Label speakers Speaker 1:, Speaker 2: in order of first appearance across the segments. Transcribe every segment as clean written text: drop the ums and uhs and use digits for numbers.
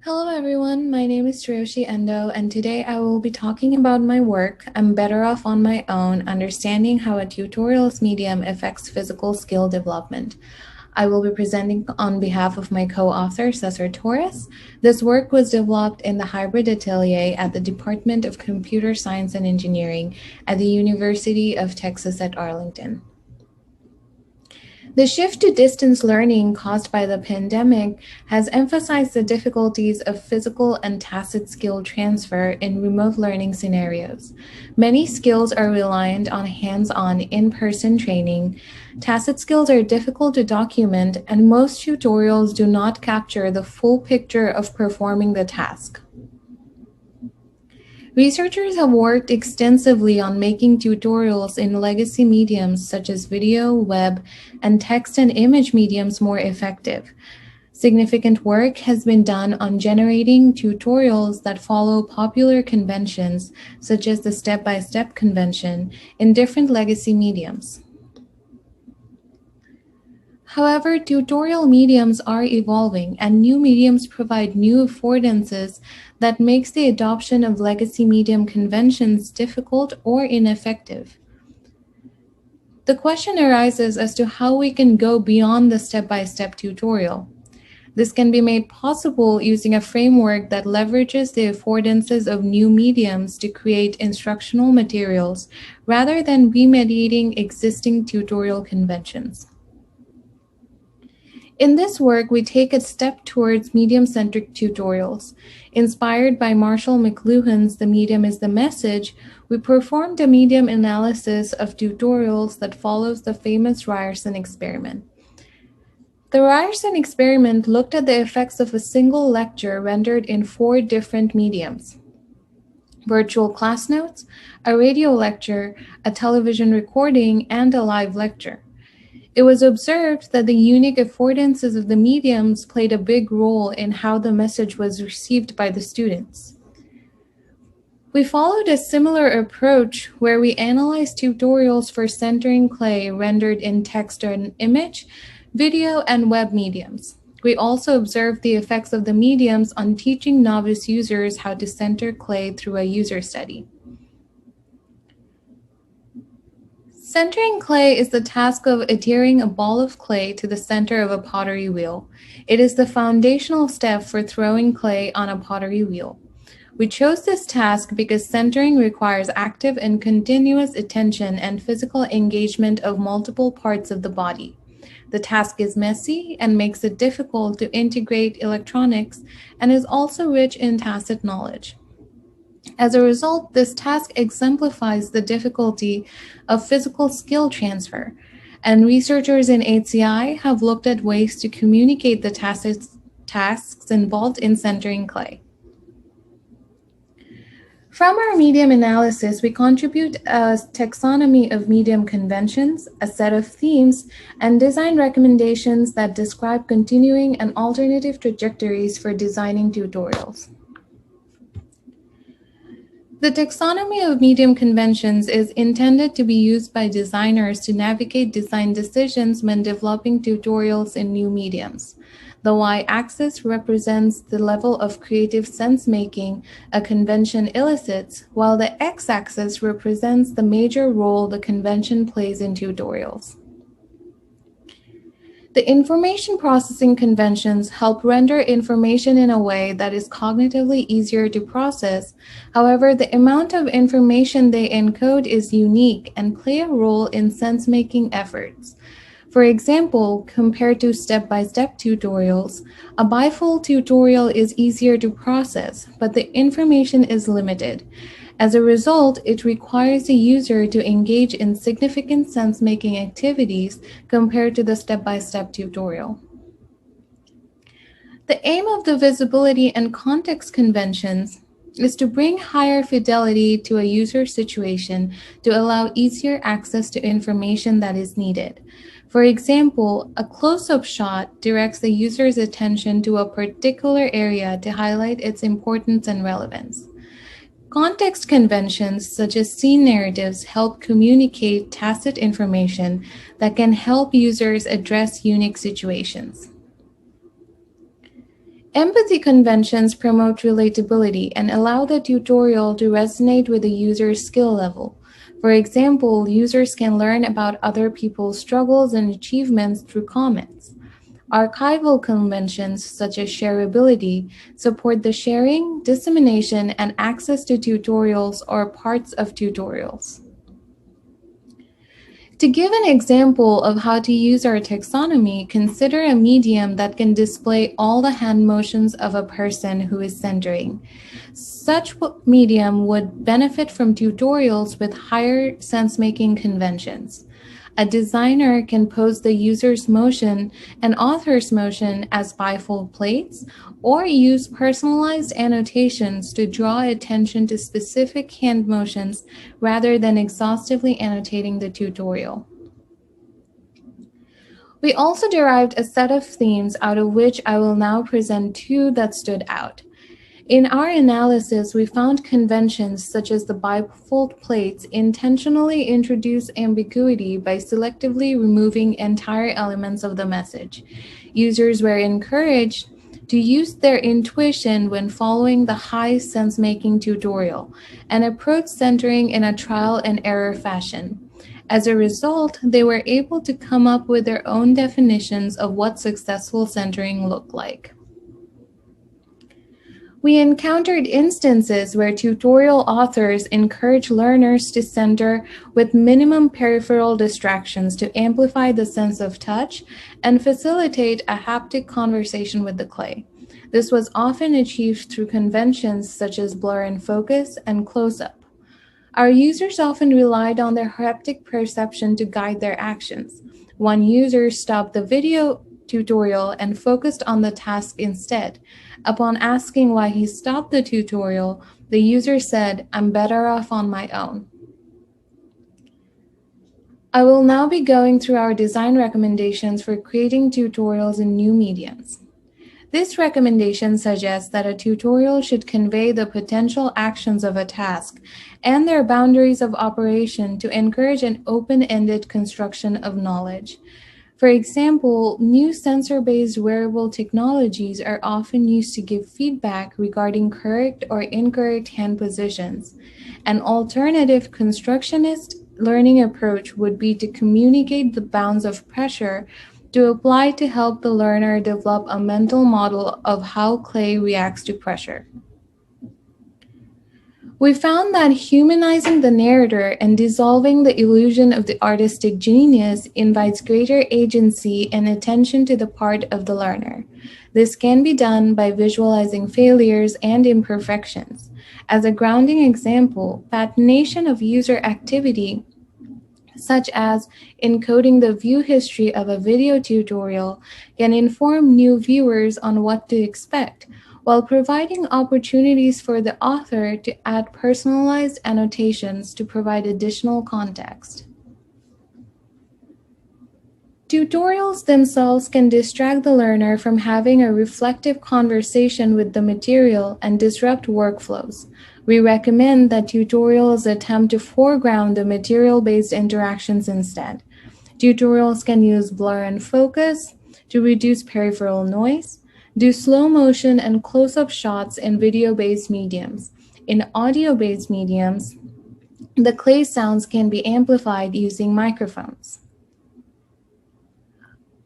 Speaker 1: Hello everyone, my name is Shreyosi Endow, and today I will be talking about my work, I'm Better Off on My Own, Understanding How a Tutorials Medium Affects Physical Skill Development. I will be presenting on behalf of my co-author, Cesar Torres. This work was developed in the hybrid atelier at the Department of Computer Science and Engineering at the University of Texas at Arlington. The shift to distance learning caused by the pandemic has emphasized the difficulties of physical and tacit skill transfer in remote learning scenarios. Many skills are reliant on hands-on, in-person training. Tacit skills are difficult to document, and most tutorials do not capture the full picture of performing the task. Researchers have worked extensively on making tutorials in legacy mediums such as video, web, and text and image mediums more effective. Significant work has been done on generating tutorials that follow popular conventions, such as the step-by-step convention, in different legacy mediums. However, tutorial mediums are evolving, and new mediums provide new affordances that makes the adoption of legacy medium conventions difficult or ineffective. The question arises as to how we can go beyond the step-by-step tutorial. This can be made possible using a framework that leverages the affordances of new mediums to create instructional materials rather than remediating existing tutorial conventions. In this work, we take a step towards medium-centric tutorials. Inspired by Marshall McLuhan's The Medium is the Message, we performed a medium analysis of tutorials that follows the famous Ryerson experiment. The Ryerson experiment looked at the effects of a single lecture rendered in 4 different mediums: virtual class notes, a radio lecture, a television recording, and a live lecture. It was observed that the unique affordances of the mediums played a big role in how the message was received by the students. We followed a similar approach where we analyzed tutorials for centering clay rendered in text and image, video, and web mediums. We also observed the effects of the mediums on teaching novice users how to center clay through a user study. Centering clay is the task of adhering a ball of clay to the center of a pottery wheel. It is the foundational step for throwing clay on a pottery wheel. We chose this task because centering requires active and continuous attention and physical engagement of multiple parts of the body. The task is messy and makes it difficult to integrate electronics and is also rich in tacit knowledge. As a result, this task exemplifies the difficulty of physical skill transfer, and researchers in HCI have looked at ways to communicate the tasks involved in centering clay. From our medium analysis, we contribute a taxonomy of medium conventions, a set of themes, and design recommendations that describe continuing and alternative trajectories for designing tutorials. The taxonomy of medium conventions is intended to be used by designers to navigate design decisions when developing tutorials in new mediums. The y-axis represents the level of creative sense-making a convention elicits, while the x-axis represents the major role the convention plays in tutorials. The information processing conventions help render information in a way that is cognitively easier to process. However, the amount of information they encode is unique and play a role in sense-making efforts. For example, compared to step-by-step tutorials, a bifold tutorial is easier to process, but the information is limited. As a result, it requires the user to engage in significant sense-making activities compared to the step-by-step tutorial. The aim of the visibility and context conventions is to bring higher fidelity to a user situation to allow easier access to information that is needed. For example, a close-up shot directs the user's attention to a particular area to highlight its importance and relevance. Context conventions, such as scene narratives, help communicate tacit information that can help users address unique situations. Empathy conventions promote relatability and allow the tutorial to resonate with the user's skill level. For example, users can learn about other people's struggles and achievements through comments. Archival conventions, such as shareability, support the sharing, dissemination, and access to tutorials or parts of tutorials. To give an example of how to use our taxonomy, consider a medium that can display all the hand motions of a person who is centering. Such medium would benefit from tutorials with higher sense-making conventions. A designer can pose the user's motion and author's motion as bifold plates, or use personalized annotations to draw attention to specific hand motions rather than exhaustively annotating the tutorial. We also derived a set of themes out of which I will now present two that stood out. In our analysis, we found conventions such as the bifold plates intentionally introduce ambiguity by selectively removing entire elements of the message. Users were encouraged to use their intuition when following the high sense-making tutorial and approach centering in a trial and error fashion. As a result, they were able to come up with their own definitions of what successful centering looked like. We encountered instances where tutorial authors encourage learners to center with minimum peripheral distractions to amplify the sense of touch and facilitate a haptic conversation with the clay. This was often achieved through conventions such as blur and focus and close-up. Our users often relied on their haptic perception to guide their actions. One user stopped the video tutorial and focused on the task instead. Upon asking why he stopped the tutorial, the user said, "I'm better off on my own." I will now be going through our design recommendations for creating tutorials in new mediums. This recommendation suggests that a tutorial should convey the potential actions of a task and their boundaries of operation to encourage an open-ended construction of knowledge. For example, new sensor-based wearable technologies are often used to give feedback regarding correct or incorrect hand positions. An alternative constructionist learning approach would be to communicate the bounds of pressure to apply to help the learner develop a mental model of how clay reacts to pressure. We found that humanizing the narrator and dissolving the illusion of the artistic genius invites greater agency and attention to the part of the learner. This can be done by visualizing failures and imperfections. As a grounding example, patination of user activity, such as encoding the view history of a video tutorial, can inform new viewers on what to expect, while providing opportunities for the author to add personalized annotations to provide additional context. Tutorials themselves can distract the learner from having a reflective conversation with the material and disrupt workflows. We recommend that tutorials attempt to foreground the material-based interactions instead. Tutorials can use blur and focus to reduce peripheral noise, do slow motion and close-up shots in video-based mediums. In audio-based mediums, the clay sounds can be amplified using microphones.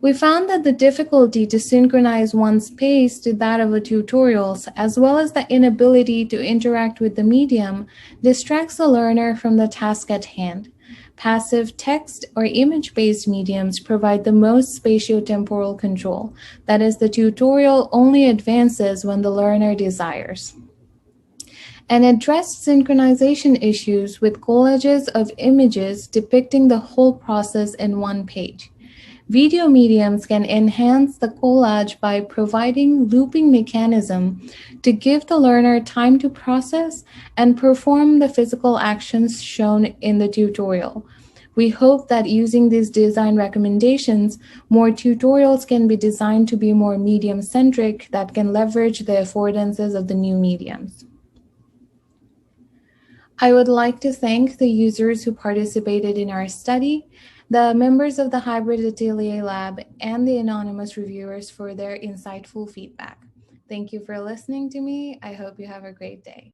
Speaker 1: We found that the difficulty to synchronize one's pace to that of a tutorials, as well as the inability to interact with the medium, distracts the learner from the task at hand. Passive text or image-based mediums provide the most spatiotemporal control. That is, the tutorial only advances when the learner desires. And addressed synchronization issues with collages of images depicting the whole process in one page. Video mediums can enhance the collage by providing looping mechanism to give the learner time to process and perform the physical actions shown in the tutorial. We hope that using these design recommendations, more tutorials can be designed to be more medium-centric that can leverage the affordances of the new mediums. I would like to thank the users who participated in our study, the members of the Hybrid Atelier Lab, and the anonymous reviewers for their insightful feedback. Thank you for listening to me. I hope you have a great day.